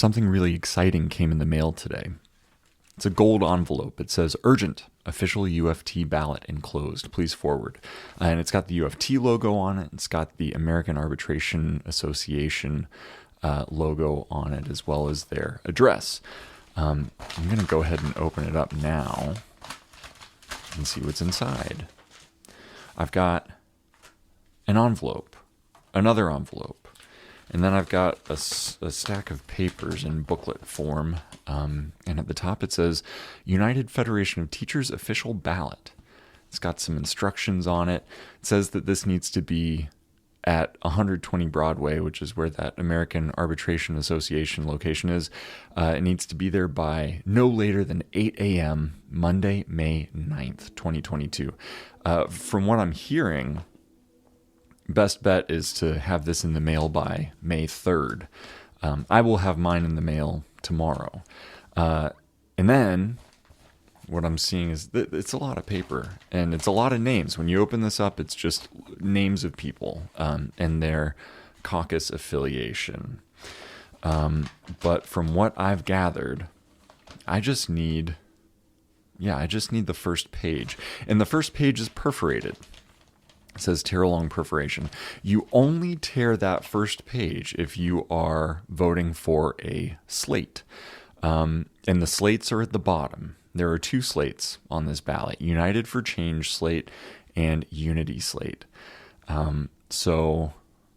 something really exciting came in the mail today. It's a gold envelope. It says, "Urgent, official UFT ballot enclosed. Please forward." And it's got the UFT logo on it. It's got the American Arbitration Association logo on it, as well as their address. I'm going to go ahead and open it up now and see what's inside. I've got an envelope, another envelope, and then I've got a stack of papers in booklet form. And at the top it says, United Federation of Teachers official ballot. It's got some instructions on it. It says that this needs to be at 120 Broadway, which is where that American Arbitration Association location is. It needs to be there by no later than 8 a.m. Monday, May 9th, 2022. From what I'm hearing, best bet is to have this in the mail by May 3rd. I will have mine in the mail tomorrow. And then what I'm seeing is that it's a lot of paper and it's a lot of names. When you open this up, it's just names of people and their caucus affiliation. But from what I've gathered, I just need the first page. And the first page is perforated. It says tear along perforation. You only tear that first page if you are voting for a slate. And the slates are at the bottom. There are two slates on this ballot, United for Change slate and Unity slate. So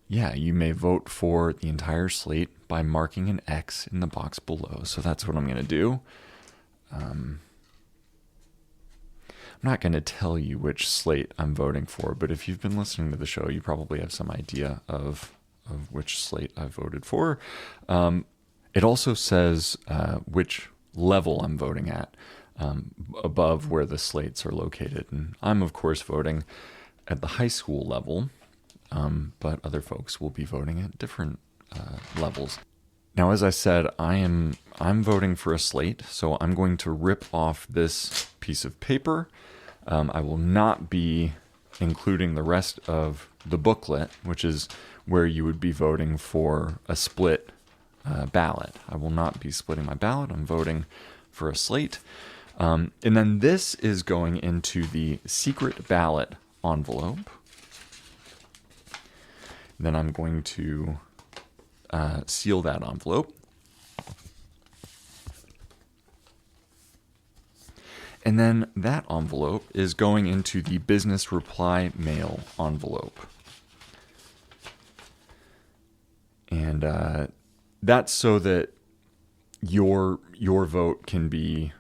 you may vote for the entire slate by marking an X in the box below. So that's what I'm going to do. I'm not going to tell you which slate I'm voting for, but if you've been listening to the show, you probably have some idea of which slate I voted for. It also says which level I'm voting at above where the slates are located. And I'm, of course, voting at the high school level, but other folks will be voting at different levels. Now, as I said, I'm voting for a slate, so I'm going to rip off this piece of paper. I will not be including the rest of the booklet, which is where you would be voting for a split ballot. I will not be splitting my ballot. I'm voting for a slate. And then this is going into the secret ballot envelope. Then I'm going to seal that envelope. And then that envelope is going into the business reply mail envelope. And that's so that your vote can be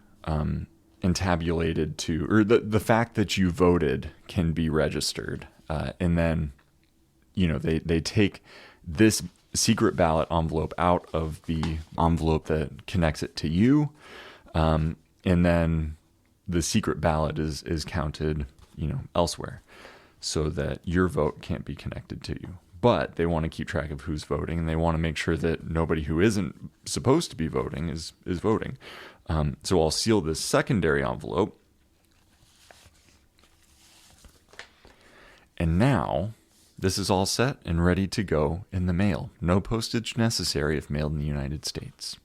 entabulated to, or the fact that you voted can be registered. And then, they take this secret ballot envelope out of the envelope that connects it to you. And then the secret ballot is counted, elsewhere, so that your vote can't be connected to you. But they want to keep track of who's voting, and they want to make sure that nobody who isn't supposed to be voting is voting. So I'll seal this secondary envelope. And now this is all set and ready to go in the mail. No postage necessary if mailed in the United States.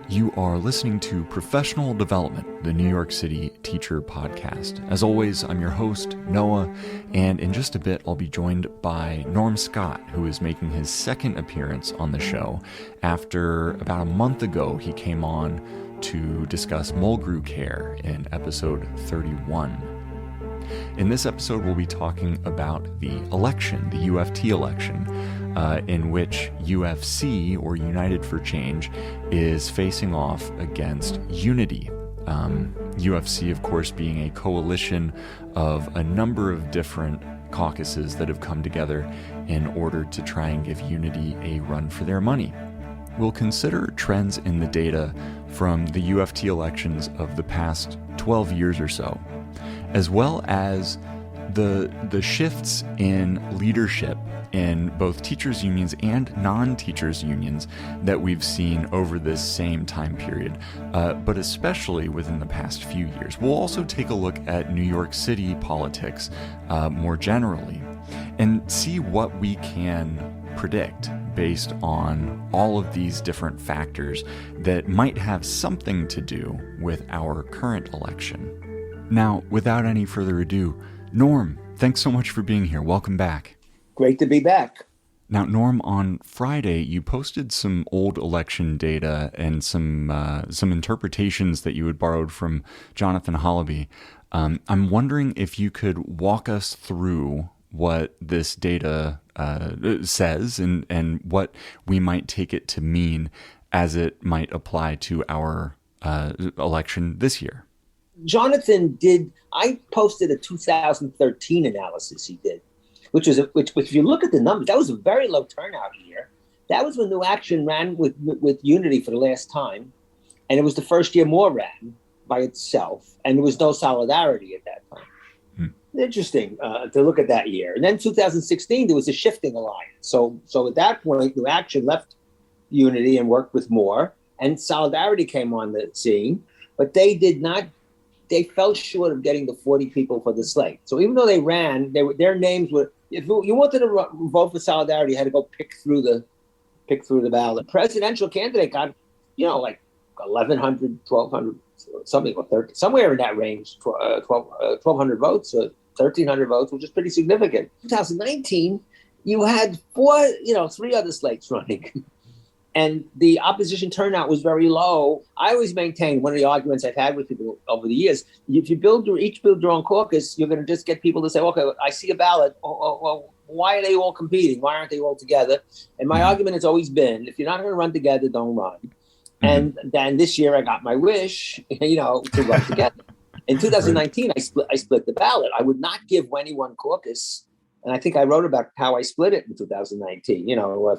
You are listening to Professional Development, the New York City Teacher Podcast. As always, I'm your host, Noah, and in just a bit, I'll be joined by Norm Scott, who is making his second appearance on the show. After about a month ago, he came on to discuss mulgrew care in episode 31. In this episode, we'll be talking about the election, the UFT election, in which UFC, or United for Change, is facing off against Unity. UFC, of course, being a coalition of a number of different caucuses that have come together in order to try and give Unity a run for their money. We'll consider trends in the data from the UFT elections of the past 12 years or so, as well as the shifts in leadership in both teachers unions and non-teachers unions that we've seen over this same time period, but especially within the past few years. We'll also take a look at New York City politics more generally and see what we can predict based on all of these different factors that might have something to do with our current election. Now, without any further ado, Norm, thanks so much for being here. Welcome back. Great to be back. Now, Norm, on Friday, you posted some old election data and some interpretations that you had borrowed from Jonathan Hollaby. I'm wondering if you could walk us through what this data says and what we might take it to mean as it might apply to our election this year. Jonathan I posted a 2013 analysis he did, which if you look at the numbers, that was a very low turnout year. That was when New Action ran with Unity for the last time. And it was the first year Moore ran by itself. And there was no solidarity at that time. Interesting to look at that year. And then 2016, there was a shifting alliance. So at that point, New Action left Unity and worked with Moore, and Solidarity came on the scene, but they fell short of getting the 40 people for the slate. So even though they ran, their names were, if you wanted to vote for Solidarity, you had to go pick through the ballot. Presidential candidate got, like 1,100, 1,200, something, or 30, somewhere in that range, 1,200 votes. 1,300 votes, which is pretty significant. 2019, you had three other slates running. And the opposition turnout was very low. I always maintain, one of the arguments I've had with people over the years, if you each build your own caucus, you're going to just get people to say, okay, I see a ballot. Well, why are they all competing? Why aren't they all together? And my argument has always been, if you're not going to run together, don't run. And then this year I got my wish, to run together. In 2019, I split the ballot. I would not give any one caucus. And I think I wrote about how I split it in 2019,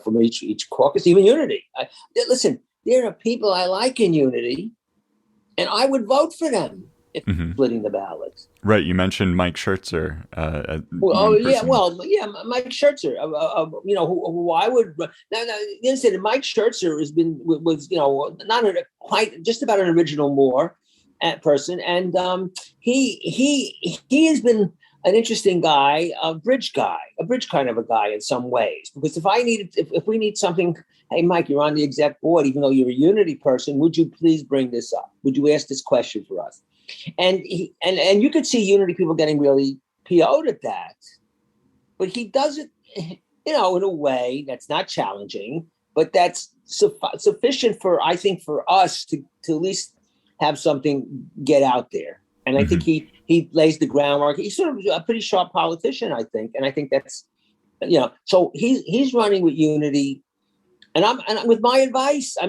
from each caucus, even Unity. Listen, there are people I like in Unity, and I would vote for them if splitting the ballot. Right. You mentioned Mike Schertzer. Mike Schertzer, who I would. Now, listen, Mike Schertzer was not quite just about an original Moore person, and he has been an interesting guy, a bridge kind of a guy in some ways. Because if we need something, hey Mike, you're on the exec board, even though you're a Unity person, would you please bring this up? Would you ask this question for us? And you could see Unity people getting really PO'd at that, but he does it, in a way that's not challenging, but that's sufficient for us to at least have something get out there. And I think he lays the groundwork. He's sort of a pretty sharp politician, I think. And I think that's, so he's running with Unity. And with my advice, I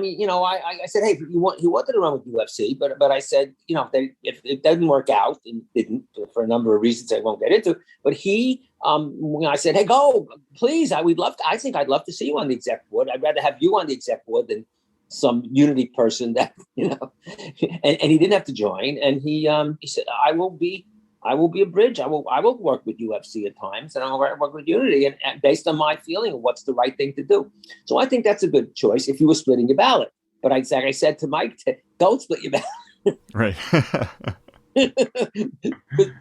said, hey, he wanted to run with UFC, but I said, if it doesn't work out, and it didn't for a number of reasons I won't get into, but I said, hey, go, please. I think I'd love to see you on the exec board. I'd rather have you on the exec board than some Unity person that, and he didn't have to join. And he said, I will be a bridge. I will work with UFC at times, and I'll work with Unity, and based on my feeling of what's the right thing to do. So I think that's a good choice if you were splitting your ballot. But I said to Mike, don't split your ballot. Right.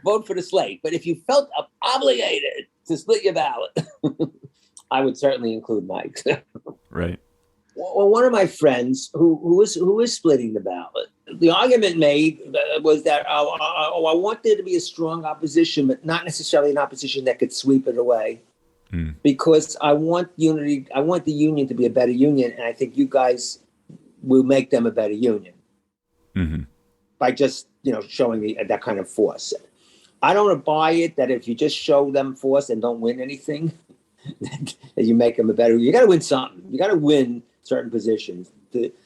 Vote for the slate. But if you felt obligated to split your ballot, I would certainly include Mike. Right. Well, one of my friends who is splitting the ballot, the argument made was that I want there to be a strong opposition, but not necessarily an opposition that could sweep it away, because I want Unity. I want the union to be a better union, and I think you guys will make them a better union by just showing that kind of force. I don't buy it that if you just show them force and don't win anything, that you make them a better. You got to win something. You got to win certain positions because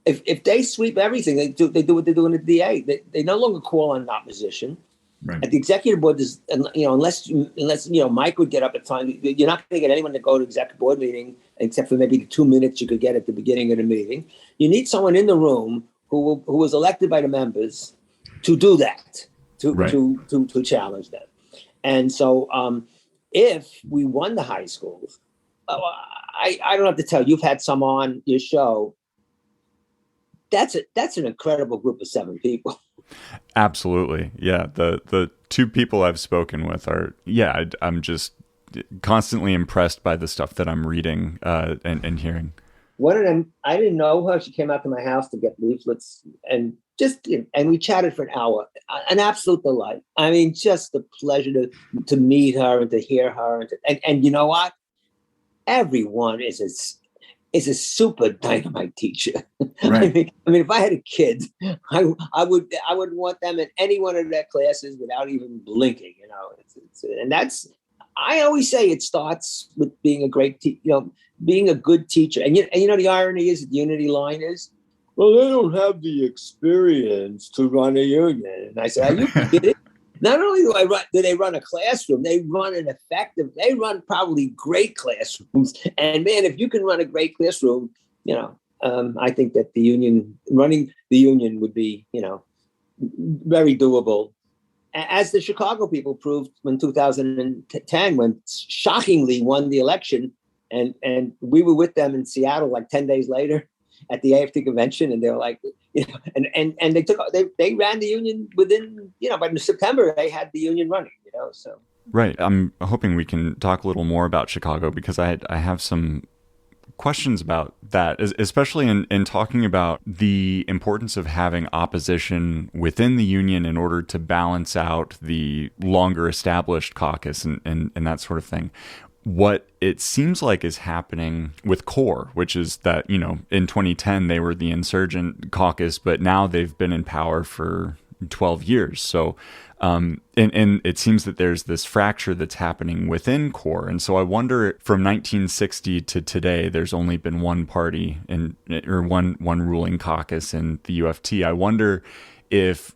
if they sweep everything, they do what they're doing at DA. They no longer call on opposition. Right. At the executive board, unless Mike would get up at time, you're not going to get anyone to go to executive board meeting except for maybe the 2 minutes you could get at the beginning of the meeting. You need someone in the room who was elected by the members to do that. Right. to challenge them. And so, if we won the high schools, I don't have to tell you, you've had some on your show. That's an incredible group of 7 people. Absolutely. Yeah. The two people I've spoken with are, I'm just constantly impressed by the stuff that I'm reading and hearing. One of them, I didn't know her. She came out to my house to get leaflets, and and we chatted for an hour. An absolute delight. I mean, just a pleasure to meet her and to hear her. And you know what? Everyone is a super dynamite teacher. Right. I mean, if I had a kid, I would want them in any one of their classes without even blinking. And that's, I always say it starts with being a great being a good teacher. And the irony is, the unity line is, well, they don't have the experience to run a union. And I say, are you kidding? Not only do they run a classroom, they run probably great classrooms. And man, if you can run a great classroom, I think that running the union would be, very doable. As the Chicago people proved in 2010, when shockingly won the election, and we were with them in Seattle like 10 days later at the AFT convention, and they were like, and they ran the union within, by September they had the union running, so. Right. I'm hoping we can talk a little more about Chicago, because I have some questions about that, especially in talking about the importance of having opposition within the union in order to balance out the longer established caucus and that sort of thing. What it seems like is happening with CORE, which is that, in 2010, they were the insurgent caucus, but now they've been in power for 12 years. So, and it seems that there's this fracture that's happening within CORE. And so I wonder, from 1960 to today, there's only been one party or one ruling caucus in the UFT. I wonder if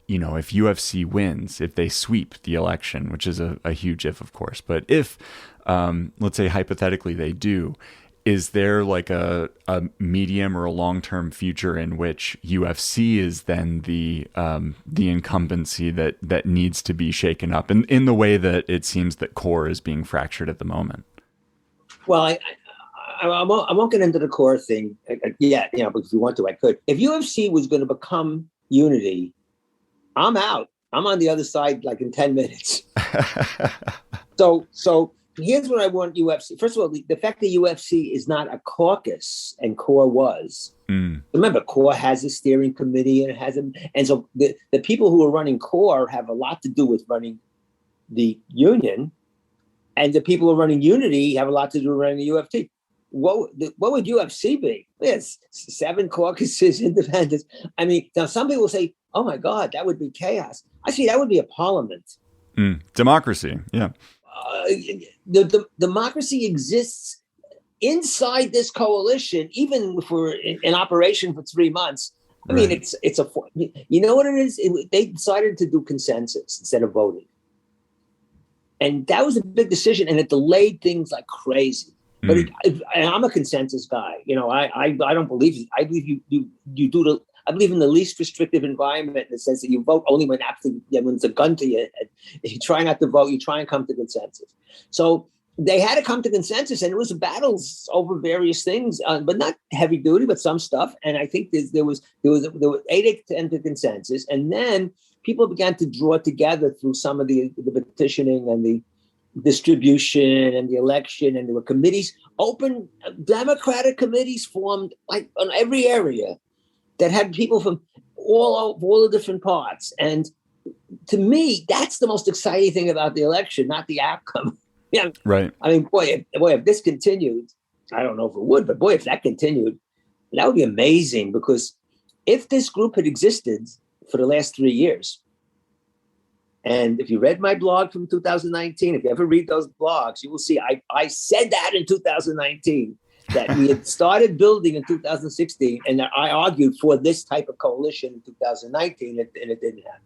UFC wins, if they sweep the election, which is a huge if, of course, but if, let's say hypothetically they do, is there like a medium or a long-term future in which UFC is then the incumbency that needs to be shaken up in the way that it seems that CORE is being fractured at the moment? Well, I won't get into the CORE thing yet, but if you want to, I could. If UFC was going to become unity, I'm out. I'm on the other side like in 10 minutes. So here's what I want UFC. First of all, the fact that UFC is not a caucus and CORE was. Remember, CORE has a steering committee and so the people who are running CORE have a lot to do with running the union, and the people who are running unity have a lot to do with running the UFC. What would UFC be? Yes, 7 caucuses, independents. I mean, now some people say, oh my God, that would be chaos. I see that would be a parliament. Democracy, yeah. The democracy exists inside this coalition, even if we're in operation for 3 months. I mean, it's you know what it is? They decided to do consensus instead of voting. And that was a big decision, and it delayed things like crazy. But I'm a consensus guy. I don't believe I believe you do I believe in the least restrictive environment, in the sense that you vote only when it's a gun to your head. If you try not to vote, you try and come to consensus. So they had to come to consensus, and it was battles over various things, but not heavy duty, but some stuff. And I think there was 8 to 10 to consensus, and then people began to draw together through some of the petitioning and the distribution and the election, and there were committees, open Democratic committees formed like on every area that had people from all the different parts. And to me, that's the most exciting thing about the election, not the outcome. Yeah, right. I mean, boy, if this continued, I don't know if it would, but boy, if that continued, that would be amazing. Because if this group had existed for the last 3 years, and if you read my blog from 2019, if you ever read those blogs, you will see I said that in 2019, that we had started building in 2016, and that I argued for this type of coalition in 2019, and it didn't happen.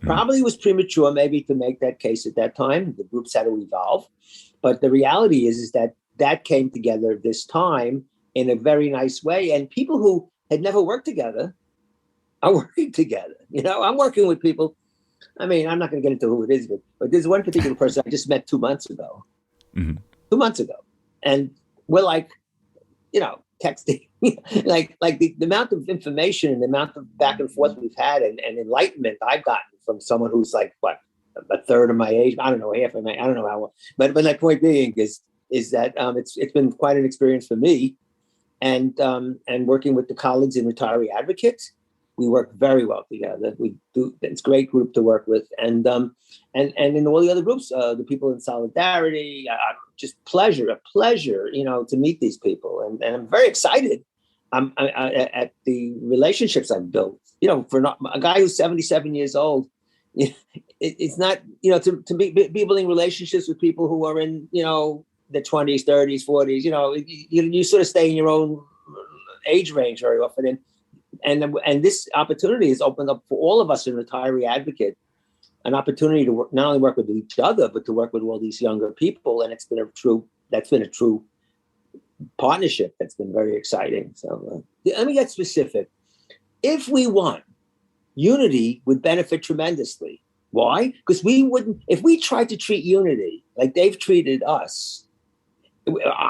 Probably was premature maybe to make that case at that time. The groups had to evolve. But the reality is that came together this time in a very nice way. And people who had never worked together are working together. I'm working with people I mean, I'm not going to get into who it is, but there's one particular person I just met 2 months ago. Mm-hmm. 2 months ago, and we're like, texting, like the amount of information and the amount of back and forth we've had and enlightenment I've gotten from someone who's like what, a third of my age. I don't know, half of my, I don't know how, but my point being is that it's been quite an experience for me, and working with the colleagues in Retiree Advocates. We work very well together. We do. It's a great group to work with, and in all the other groups, the people in Solidarity, just a pleasure, to meet these people, and I'm very excited. At the relationships I've built. For a guy who's 77 years old, it's not, to be building relationships with people who are in, the 20s, 30s, 40s. You sort of stay in your own age range very often, and this opportunity has opened up for all of us in Retiree Advocate an opportunity to not only work with each other, but to work with all these younger people. And that's been a true partnership that's been very exciting. So let me get specific. If we won, Unity would benefit tremendously. Why? Because if we tried to treat Unity like they've treated us,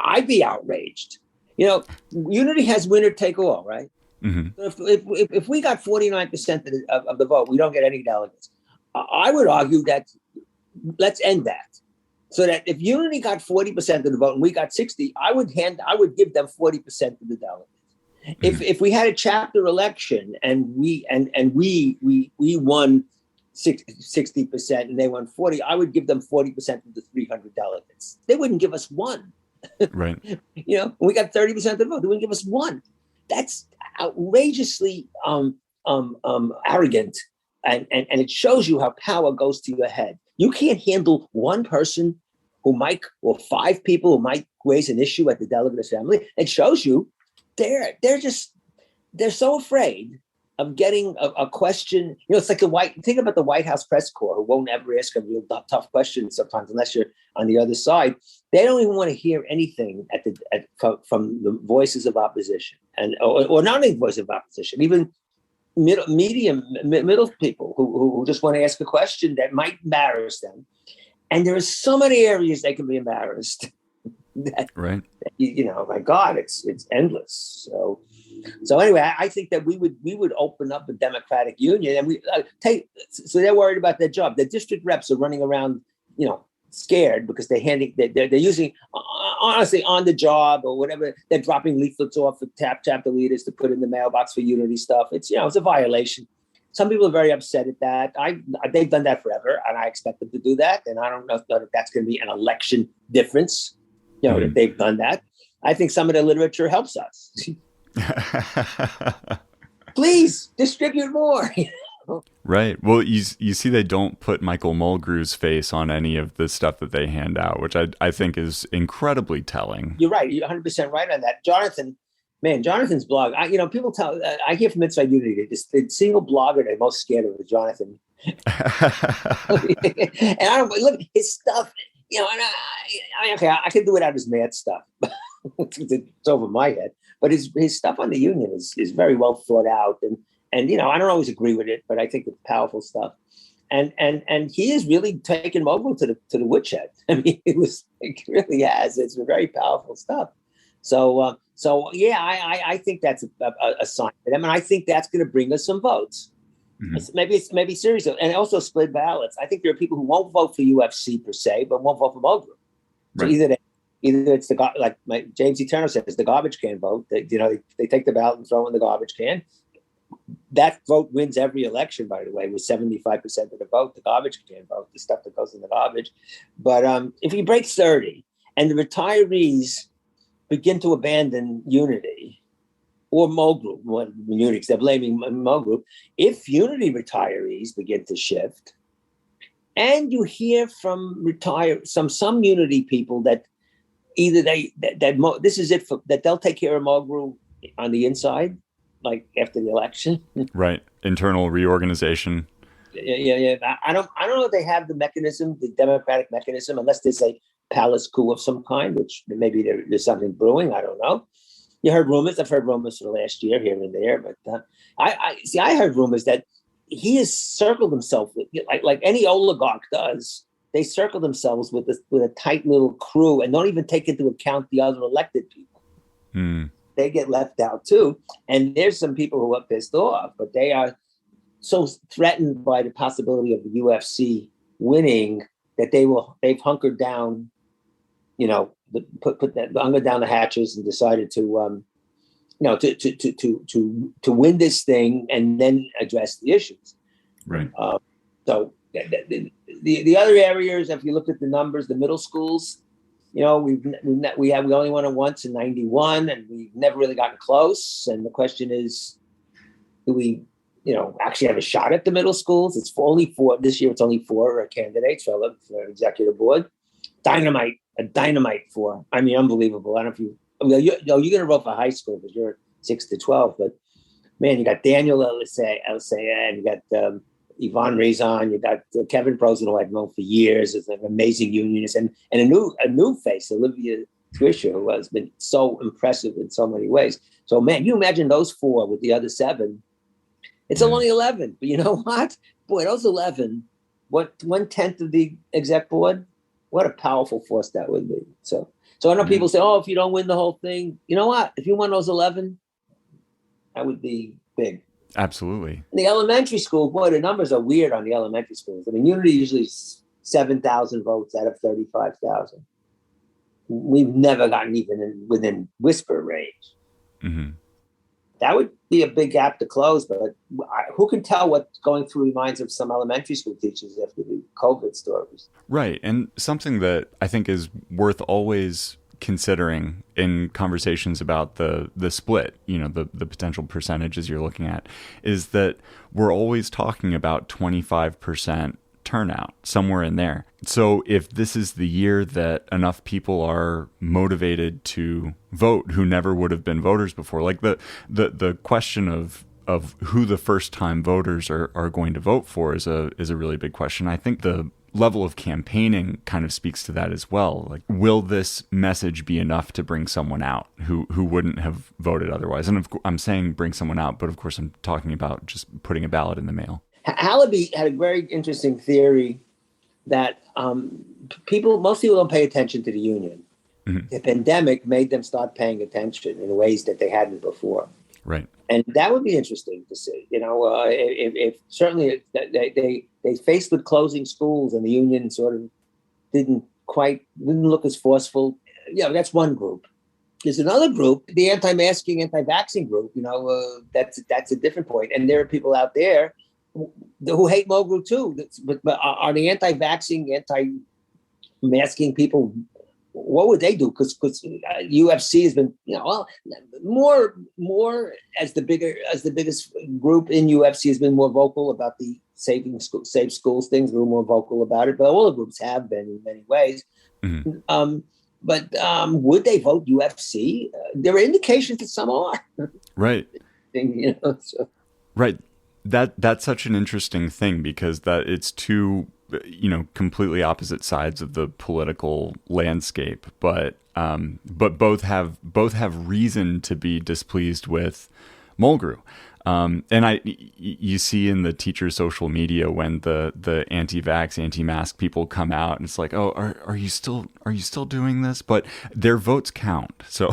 I'd be outraged. Unity has winner take all, right? Mm-hmm. If we got 49% of the vote, we don't get any delegates. I would argue that let's end that. So that if Unity got 40% of the vote and we got 60, I would give them 40% of the delegates. Mm-hmm. If we had a chapter election and we won 60% and they won 40, I would give them 40% of the 300 delegates. They wouldn't give us one. Right. We got 30% of the vote. They wouldn't give us one. That's outrageously arrogant, and it shows you how power goes to your head. You can't handle one person or five people who might raise an issue at the delegate assembly. It shows you they're so afraid of getting a question. It's like think about the White House press corps, who won't ever ask a real tough question sometimes unless you're on the other side. They don't even want to hear anything from the voices of opposition, or not only voice of opposition, even middle people who just want to ask a question that might embarrass them. And there are so many areas they can be embarrassed. Right. My God, it's endless. So anyway, I think that we would open up a Democratic Union, and we so they're worried about their job. The district reps are running around, scared because they're using, honestly, on the job or whatever. They're dropping leaflets off for chapter leaders to put in the mailbox for Unity stuff. It's it's a violation. Some people are very upset at that. They've done that forever, and I expect them to do that. And I don't know if that's going to be an election difference. That they've done that. I think some of the literature helps us. Please distribute more. Right. Well, you see they don't put Michael Mulgrew's face on any of the stuff that they hand out, which I think is incredibly telling. You're right. You're 100% right on that. Jonathan's blog. People tell. I hear from Inside Unity, the single blogger they're most scared of is Jonathan. And I don't look his stuff. I can do without his mad stuff. It's over my head. But his stuff on the union is very well thought out, and I don't always agree with it, but I think it's powerful stuff. And he has really taken Mogul to the woodshed. I mean, it really has. It's very powerful stuff. So yeah, I think that's a sign for them, and I think that's going to bring us some votes. Mm-hmm. Maybe serious, and also split ballots. I think there are people who won't vote for UFC per se, but won't vote for Mogul. So right. Either it's like James E. Turner says, the garbage can vote. They take the ballot and throw in the garbage can. That vote wins every election, by the way, with 75% of the vote, the garbage can vote, the stuff that goes in the garbage. But if you break 30 and the retirees begin to abandon Unity or Mogul, Unity, because they're blaming Mogul, if Unity retirees begin to shift, and you hear from some Unity people that either this is it that they'll take care of Mogul on the inside, like after the election. Right. Internal reorganization. Yeah. I don't know if they have the mechanism, the democratic mechanism, unless there's a palace coup of some kind, which maybe there's something brewing. I don't know. You heard rumors. I've heard rumors for the last year here and there, but I heard rumors that he has circled himself with, like any oligarch does. They circle themselves with a tight little crew and don't even take into account the other elected people. They get left out too. And there's some people who are pissed off, but they are so threatened by the possibility of the UFC winning that they've hunkered down, hunkered down the hatches and decided to win this thing and then address the issues. Right. So the other areas, if you look at the numbers, the middle schools, we only won it once in '91, and we've never really gotten close. And the question is, do we, actually have a shot at the middle schools? It's only 4 this year. It's only 4 candidates for executive board. A dynamite 4. I mean, unbelievable. I don't know if you're going to vote for high school because you're 6 to 12, but man, you got Daniel Elsea, and you got Yvonne Rezon, you got Kevin Prosen, who I've known for years, is an amazing unionist, and a new face, Olivia Twisher, who has been so impressive in so many ways. So, man, you imagine those 4 with the other 7. It's only 11, but you know what? Boy, those 11, what 1/10 of the exec board? What a powerful force that would be. So I know people say, "Oh, if you don't win the whole thing," you know what? If you won those 11, that would be big. Absolutely. The elementary school, boy, the numbers are weird on the elementary schools. I mean, Unity usually 7,000 votes out of 35,000. We've never gotten even within whisper range. Mm-hmm. That would be a big gap to close, but who can tell what's going through the minds of some elementary school teachers after the COVID stories? Right. And something that I think is worth always considering in conversations about the split, the potential percentages you're looking at, is that we're always talking about 25% turnout, somewhere in there. So if this is the year that enough people are motivated to vote who never would have been voters before, like the question of who the first time voters are going to vote for is a really big question. I think the level of campaigning kind of speaks to that as well. Like, will this message be enough to bring someone out who wouldn't have voted otherwise? And I'm saying bring someone out, but of course I'm talking about just putting a ballot in the mail. Hollaby had a very interesting theory that most people don't pay attention to the union. Mm-hmm. The pandemic made them start paying attention in ways that they hadn't before. Right. And that would be interesting to see. If certainly they faced with closing schools and the union sort of didn't look as forceful. That's one group. There's another group, the anti-masking, anti-vaxxing group. That's a different point. And there are people out there who hate Mulgrew too. But are the anti-vaxxing, anti-masking people? What would they do? Because UFC has been, more as the biggest group in UFC has been more vocal about the safe schools things. A little more vocal about it, but all the groups have been in many ways. Mm-hmm. But would they vote UFC? There are indications that some are. Right. So. Right. That's such an interesting thing because that it's two, completely opposite sides of the political landscape, but both have reason to be displeased with Mulgrew. And you see in the teacher social media when the anti-vax, anti-mask people come out, and it's like, oh, are you still doing this? But their votes count. So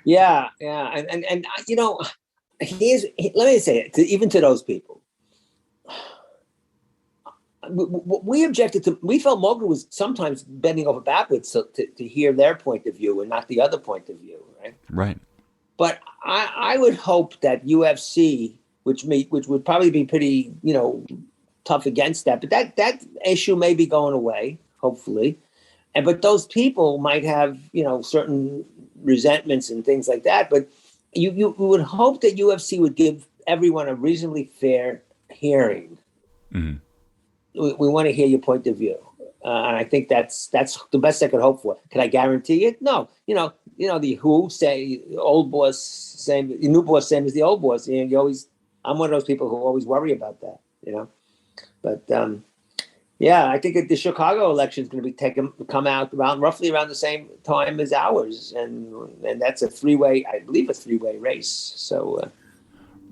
yeah, and let me say it even to those people. We objected to. We felt Mulgrew was sometimes bending over backwards to hear their point of view and not the other point of view, right? Right. But I would hope that UFC, which would probably be pretty, tough against that, but that issue may be going away, hopefully. But those people might have, certain resentments and things like that. But you would hope that UFC would give everyone a reasonably fair hearing. Mm-hmm. We want to hear your point of view. And I think that's the best I could hope for. Can I guarantee it? No. The who say old boss same, the new boss same as the old boss. I'm one of those people who always worry about that. But I think that the Chicago election is going to come out roughly around the same time as ours, and that's a three-way. I believe a three-way race. So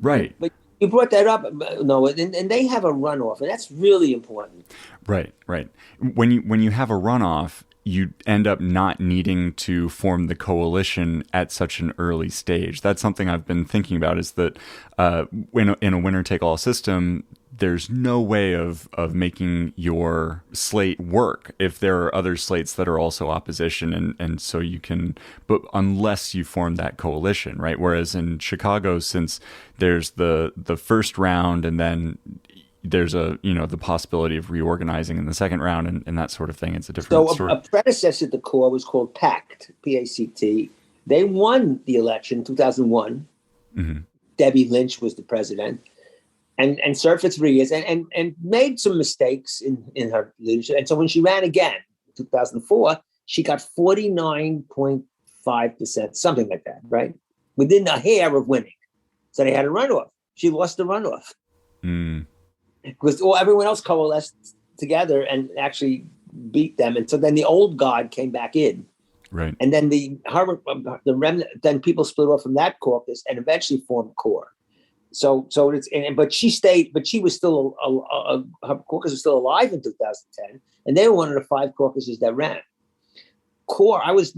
right. But You brought that up, Noah, and they have a runoff, and that's really important. Right, right. When you have a runoff, you end up not needing to form the coalition at such an early stage. That's something I've been thinking about, is that in a winner-take-all system, there's no way of making your slate work if there are other slates that are also opposition, and so you can, but unless you form that coalition, right? Whereas in Chicago, since there's the first round, and then there's the possibility of reorganizing in the second round and that sort of thing, it's a different story. A predecessor to the core was called PACT, P-A-C-T. They won the election in 2001. Mm-hmm. Debbie Lynch was the president. And served for 3 years and made some mistakes in her leadership. And so when she ran again in 2004, she got 49.5%, something like that, right? Within a hair of winning. So they had a runoff. She lost the runoff. Because everyone else coalesced together and actually beat them. And so then the old guard came back in. Right. And then the remnant, then people split off from that caucus and eventually formed CORE. So but she stayed, but she was still her caucus was still alive in 2010, and they were one of the 5 caucuses that ran. CORE, I was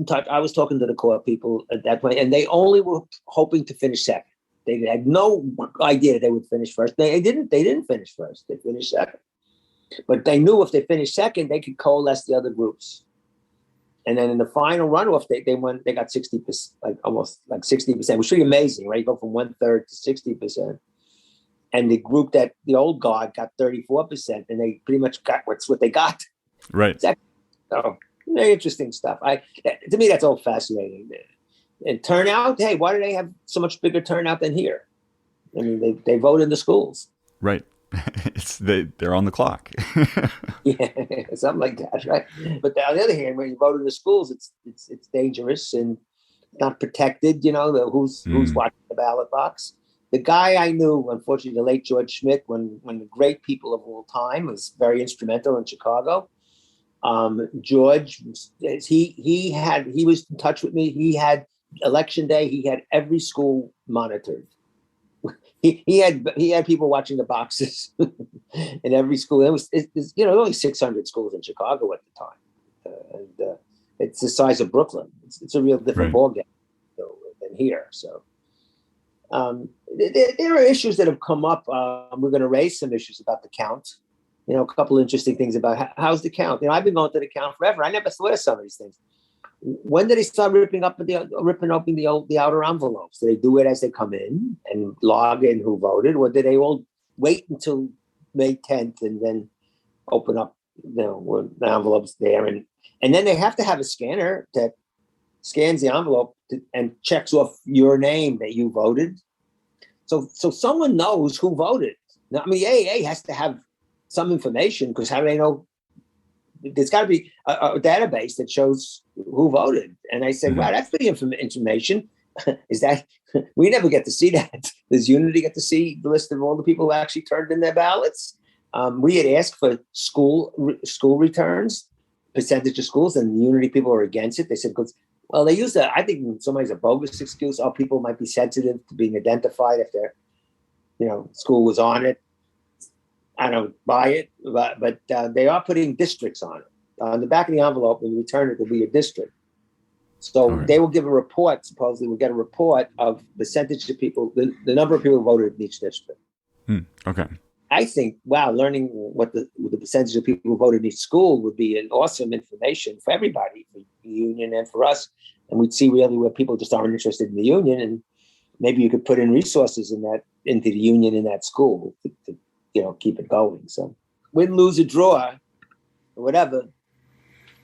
talking to the CORE people at that point, and they only were hoping to finish second. They had no idea they would finish first. They didn't finish first. They finished second, but they knew if they finished second, they could coalesce the other groups. And then in the final runoff, they won. They got 60%, almost 60%, which is pretty amazing, right? You go from 1/3 to 60%. And the group that the old guard got 34%, and they pretty much got what they got. Right. So very interesting stuff. To me, that's all fascinating. And turnout. Hey, why do they have so much bigger turnout than here? I mean, they vote in the schools. Right. They're on the clock. Yeah, something like that, right? But on the other hand, when you vote in the schools, it's dangerous and not protected. Who's watching the ballot box. The guy I knew, unfortunately, the late George Schmidt, one of the great people of all time, was very instrumental in Chicago. George, he was in touch with me. He had election day. He had every school monitored. He had people watching the boxes in every school. There was only 600 schools in Chicago at the time, and it's the size of Brooklyn. It's a real different ballgame than here. So there are issues that have come up. We're going to raise some issues about the count. A couple of interesting things about how's the count. I've been going to the count forever. I never saw some of these things. When did they start ripping open the outer envelopes? Did they do it as they come in and log in who voted, or did they all wait until May 10th and then open up the envelopes there? And then they have to have a scanner that scans the envelope and checks off your name that you voted. So someone knows who voted. Now, I mean, AA has to have some information, because how do they know? There's got to be a database that shows who voted. And I said, wow, that's pretty information. Is that, we never get to see that. Does Unity get to see the list of all the people who actually turned in their ballots? We had asked for school returns, percentage of schools, and the Unity people were against it. They said, well, they use that. I think somebody's a bogus excuse. People might be sensitive to being identified if their, school was on it. I don't buy it, but they are putting districts on it. On the back of the envelope, when you return it, will be a district. So They will give a report, supposedly we'll get a report of the percentage of people, the number of people who voted in each district. Okay. I think, learning what the percentage of people who voted in each school would be an awesome information for everybody, for the union and for us. And we'd see really where people just aren't interested in the union. And maybe you could put in resources into the union in that school to keep it going. So win, lose, or draw, or whatever.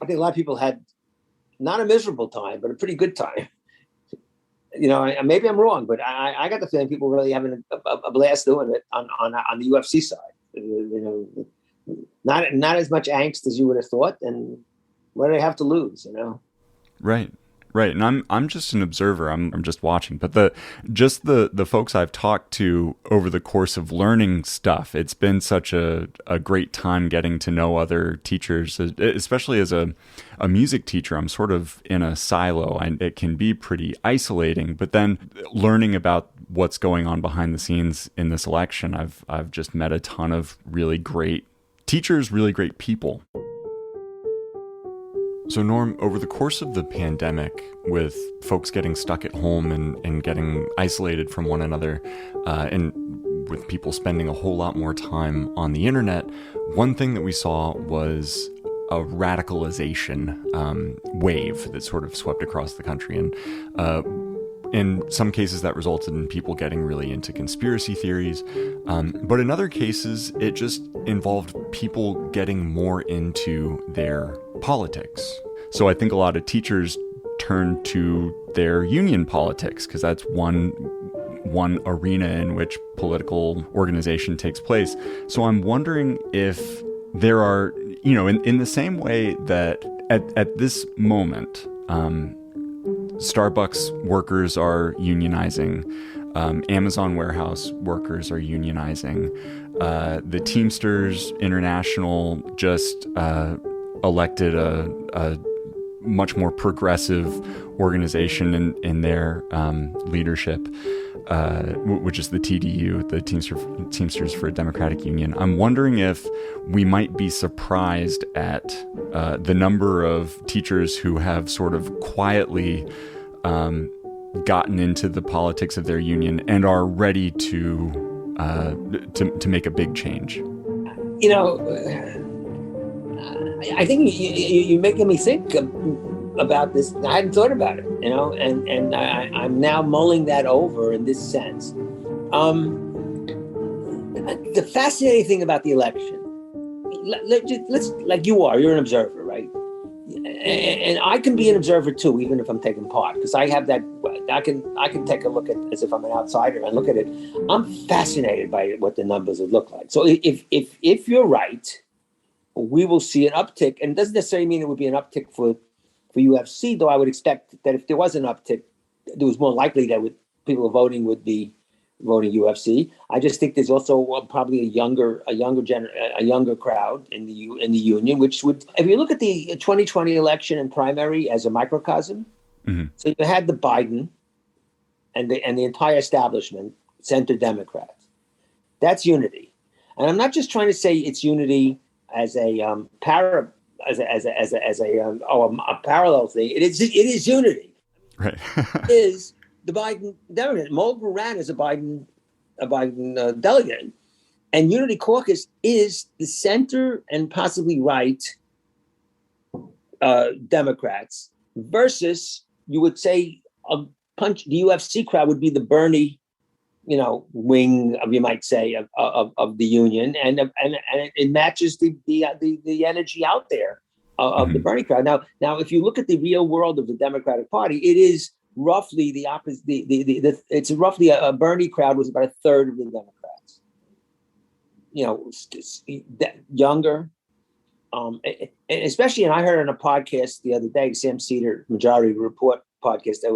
I think a lot of people had not a miserable time, but a pretty good time. Maybe I'm wrong, but I got the feeling people really having a blast doing it on the UFC side. Not as much angst as you would have thought, and what do they have to lose? Right. And I'm just an observer. I'm just watching. But the folks I've talked to over the course of learning stuff, it's been such a great time getting to know other teachers, especially as a music teacher. I'm sort of in a silo, and it can be pretty isolating. But then learning about what's going on behind the scenes in this election, I've just met a ton of really great teachers, really great people. So Norm, over the course of the pandemic, with folks getting stuck at home and getting isolated from one another, and with people spending a whole lot more time on the internet, one thing that we saw was a radicalization wave that sort of swept across the country. And in some cases, that resulted in people getting really into conspiracy theories. But in other cases, it just involved people getting more into their politics. So I think a lot of teachers turned to their union politics because that's one arena in which political organization takes place. So I'm wondering if there are, in the same way that at this moment, Starbucks workers are unionizing, Amazon warehouse workers are unionizing, the Teamsters International just elected a much more progressive organization in their leadership, which is the TDU, the Teamsters for a Democratic Union. I'm wondering if we might be surprised at the number of teachers who have sort of quietly gotten into the politics of their union and are ready to make a big change. I think you're making me think about this. I hadn't thought about it, and I'm now mulling that over in this sense. The fascinating thing about the election, let's like you're an observer, right? And I can be an observer too, even if I'm taking part, because I have that. I can take a look at as if I'm an outsider and look at it. I'm fascinated by what the numbers would look like. So if you're right, we will see an uptick, and it doesn't necessarily mean it would be an uptick for UFC, though I would expect that if there was an uptick, it was more likely that people voting would be voting UFC. I just think there's also probably a younger crowd in the union, which would, if you look at the 2020 election and primary as a microcosm, so you had the Biden and the entire establishment, center Democrats. That's unity, and I'm not just trying to say it's unity as a parallel thing. It is unity. Right. Is the Biden delegate. Mulgrew ran as a Biden delegate, and Unity Caucus is the center and possibly right Democrats versus, you would say, the UFC crowd would be the Bernie, wing of, you might say, of the union, and it matches the energy out there of the Bernie crowd. Now, if you look at the real world of the Democratic Party, it is roughly the opposite. It's roughly a Bernie crowd was about a third of the Democrats. Younger, and especially. And I heard on a podcast the other day, Sam Cedar Majority Report podcast. There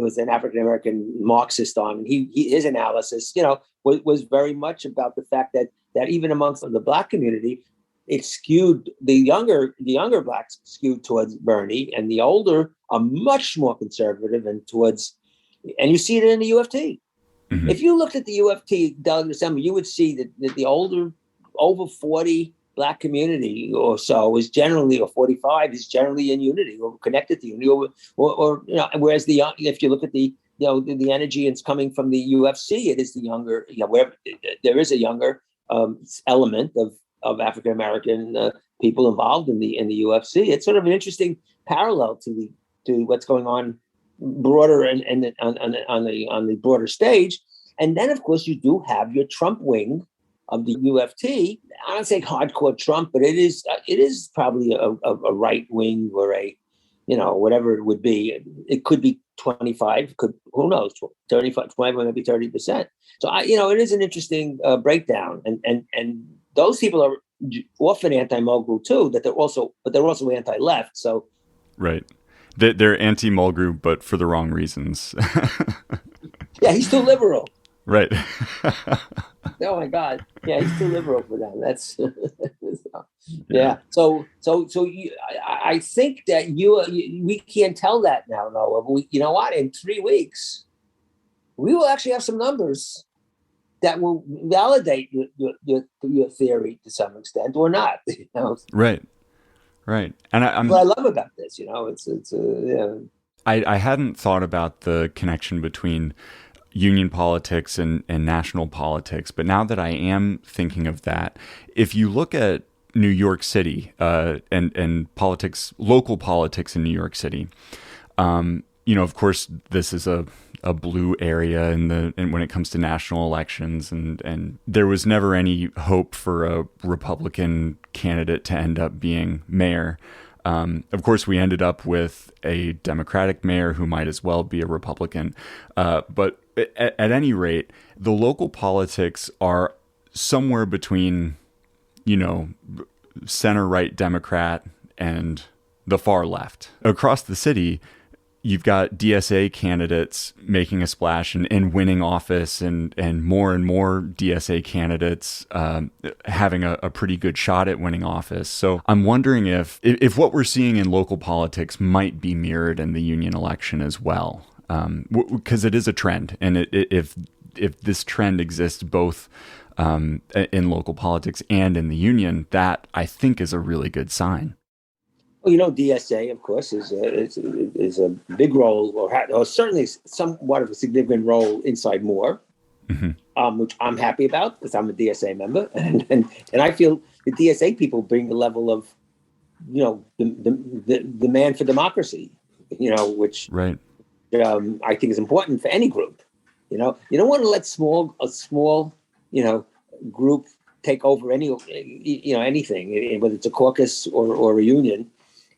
was an African American Marxist on, and his analysis, was very much about the fact that even amongst the Black community, it skewed the younger Blacks skewed towards Bernie, and the older are much more conservative and you see it in the UFT. Mm-hmm. If you looked at the UFT delegate assembly, you would see that the older, over 40 Black community or so is generally, or 45 is generally in unity or connected to unity, or whereas if you look at the energy it's coming from the UFC, it is the younger, where there is a younger element of African American people involved in the UFC. It's sort of an interesting parallel to what's going on broader and on the broader stage. And then, of course, you do have your Trump wing of the UFT. I don't say hardcore Trump, but it is probably a right wing or whatever it would be. It could be 25, who knows, 35, 25, maybe 30%. So it is an interesting breakdown, and those people are often anti-Mulgrew too. But they're also anti-left. So right, they're anti-Mulgrew, but for the wrong reasons. Yeah, he's too liberal. Right. Oh my God! Yeah, he's too liberal for them. That's yeah. So I think that we can't tell that now. No, you know what? In 3 weeks, we will actually have some numbers that will validate your theory to some extent or not. Right. And what I love about this, I hadn't thought about the connection between union politics and national politics, but now that I am thinking of that, if you look at New York City and politics, local politics in New York City, of course, this is a blue area and when it comes to national elections, and there was never any hope for a Republican candidate to end up being mayor. Of course, we ended up with a Democratic mayor who might as well be a Republican. But at any rate, the local politics are somewhere between, center-right Democrat and the far left. Across the city, you've got DSA candidates making a splash and winning office, and more DSA candidates having a pretty good shot at winning office. So I'm wondering if what we're seeing in local politics might be mirrored in the union election as well, because it is a trend, and if this trend exists both in local politics and in the union, that I think is a really good sign. Well, DSA, of course, is a big role, or certainly somewhat of a significant role inside Moore, which I'm happy about because I'm a DSA member, and I feel the DSA people bring a level of, the demand for democracy, which right. I think is important for any group. You don't want to let a small group take over anything, whether it's a caucus or a union.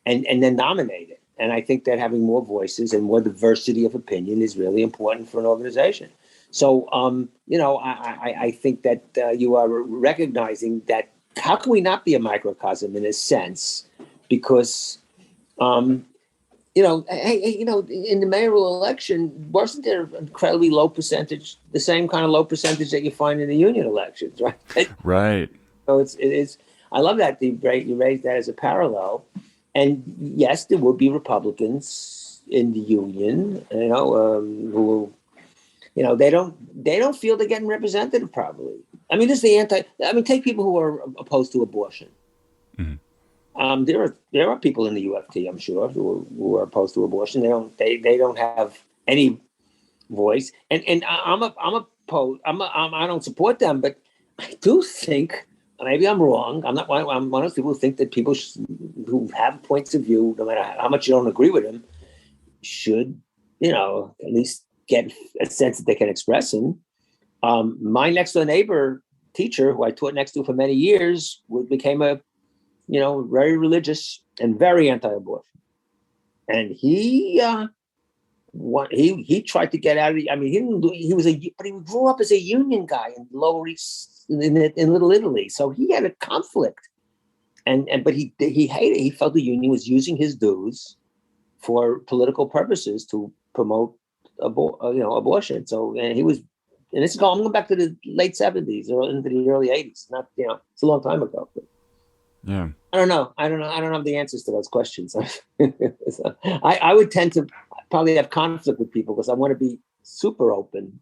And then nominate it. And I think that having more voices and more diversity of opinion is really important for an organization. So, I think that you are recognizing that how can we not be a microcosm in a sense? Because, in the mayoral election, wasn't there an incredibly low percentage, the same kind of low percentage that you find in the union elections, right? Right. So it is. I love that you raised that as a parallel. And yes, there will be Republicans in the union, who, they don't feel they're getting represented properly. I mean, take people who are opposed to abortion. Mm-hmm. There are people in the UFT, I'm sure, who are opposed to abortion. They don't have any voice. And I'm opposed. I don't support them, but I do think. Maybe I'm wrong. I'm one of those people who think that people who have points of view, no matter how much you don't agree with them, should, at least get a sense that they can express them. My next door neighbor teacher, who I taught next to for many years, became a, very religious and very anti-abortion. And he tried to get out of it. I mean, but he grew up as a union guy in Lower East. In Little Italy, so he had a conflict, but he hated. He felt the union was using his dues for political purposes to promote abortion. So he was, and I'm going back to the late 70s or into the early 80s. Not it's a long time ago. But yeah, I don't know. I don't have the answers to those questions. So I would tend to probably have conflict with people because I want to be super open,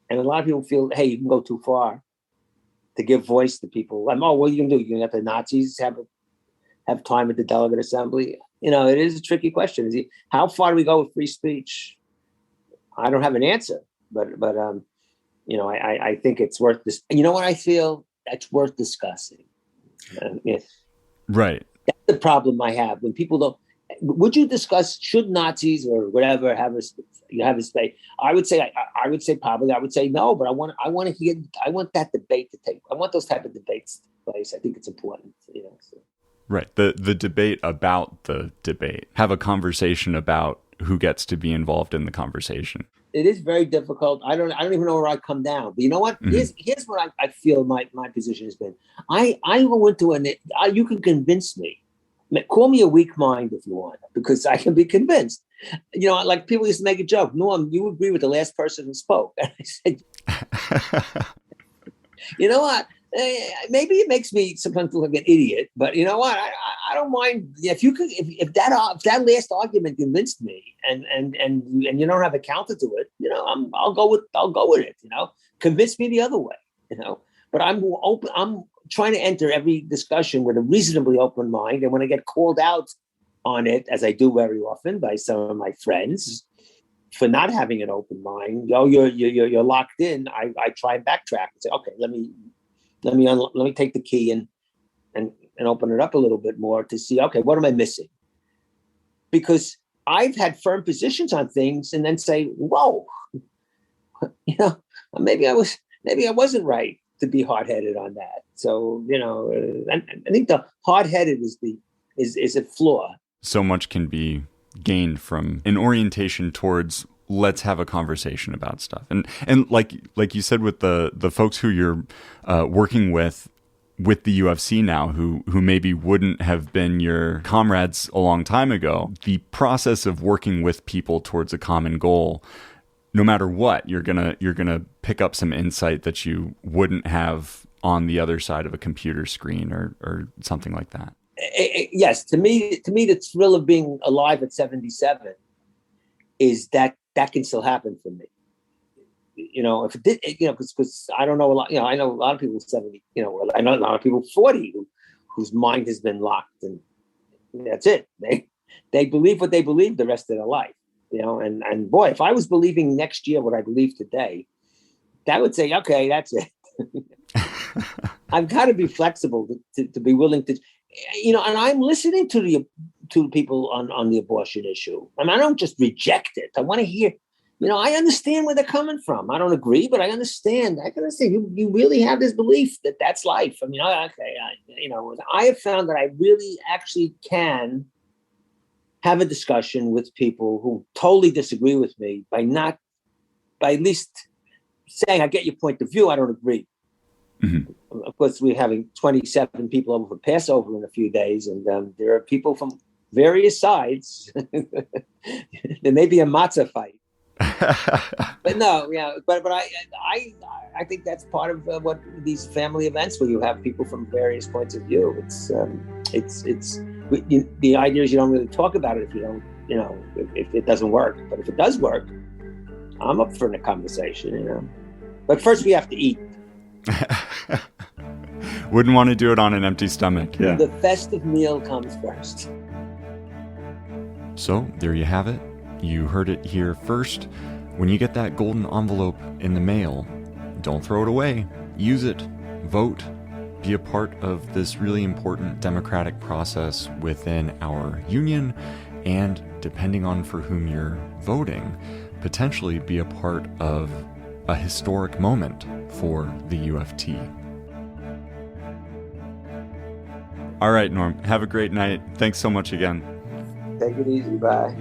and a lot of people feel, hey, you can go too far. To give voice to people. What are you going to do? You're going to have the Nazis have time at the delegate assembly? It is a tricky question. How far do we go with free speech? I don't have an answer, but I think it's worth this. You know what I feel? That's worth discussing. Yes. Right. That's the problem I have when people don't. Would you discuss should Nazis or whatever have a space? I would say probably. I would say no, but I want that debate to take. I want those type of debates to take place. I think it's important. So. Right. The debate about the debate. Have a conversation about who gets to be involved in the conversation. It is very difficult. I don't even know where I come down. But you know what? Mm-hmm. Here's what I feel my position has been. I went to you can convince me. Call me a weak mind if you want, because I can be convinced. Like people used to make a joke. Norm, you agree with the last person who spoke. And I said, you know what? Maybe it makes me sometimes look like an idiot, but you know what? I don't mind if you could, if that last argument convinced me, and you don't have a counter to it, I'll go with it. Convince me the other way. But I'm open. I'm trying to enter every discussion with a reasonably open mind, and when I get called out on it, as I do very often by some of my friends for not having an open mind, you're locked in. I try and backtrack and say, okay, let me take the key and open it up a little bit more to see, okay, what am I missing? Because I've had firm positions on things and then say, whoa, maybe I wasn't right to be hard-headed on that. So, I think the hard-headed is a flaw. So much can be gained from an orientation towards let's have a conversation about stuff. And like you said with the folks who you're working with the UFC now, who maybe wouldn't have been your comrades a long time ago, the process of working with people towards a common goal, no matter what, you're gonna pick up some insight that you wouldn't have on the other side of a computer screen or something like that. Yes, to me, the thrill of being alive at 77 is that can still happen for me. If it did, because I don't know a lot. I know a lot of people 70. I know a lot of people 40 whose mind has been locked, and that's it. They believe what they believe the rest of their life. And boy, if I was believing next year what I believe today, that would say, okay, that's it. I've got to be flexible to be willing to, and I'm listening to people on the abortion issue. I don't just reject it. I want to hear, I understand where they're coming from. I don't agree, but I understand. I can understand you really have this belief that that's life. I have found that I really actually can have a discussion with people who totally disagree with me by at least saying, I get your point of view. I don't agree. Mm-hmm. Of course, we're having 27 people over for Passover in a few days, and there are people from various sides. There may be a matzah fight, but no, but I think that's part of what these family events where you have people from various points of view. The idea is you don't really talk about it if you don't, if it doesn't work. But if it does work, I'm up for the conversation. But first we have to eat. Wouldn't want to do it on an empty stomach. Yeah. The festive meal comes first. So there you have it. You heard it here first. When you get that golden envelope in the mail, don't throw it away. Use it. Vote. Be a part of this really important democratic process within our union, and depending on for whom you're voting, potentially be a part of a historic moment for the UFT. All right, Norm, have a great night. Thanks so much again. Take it easy. Bye.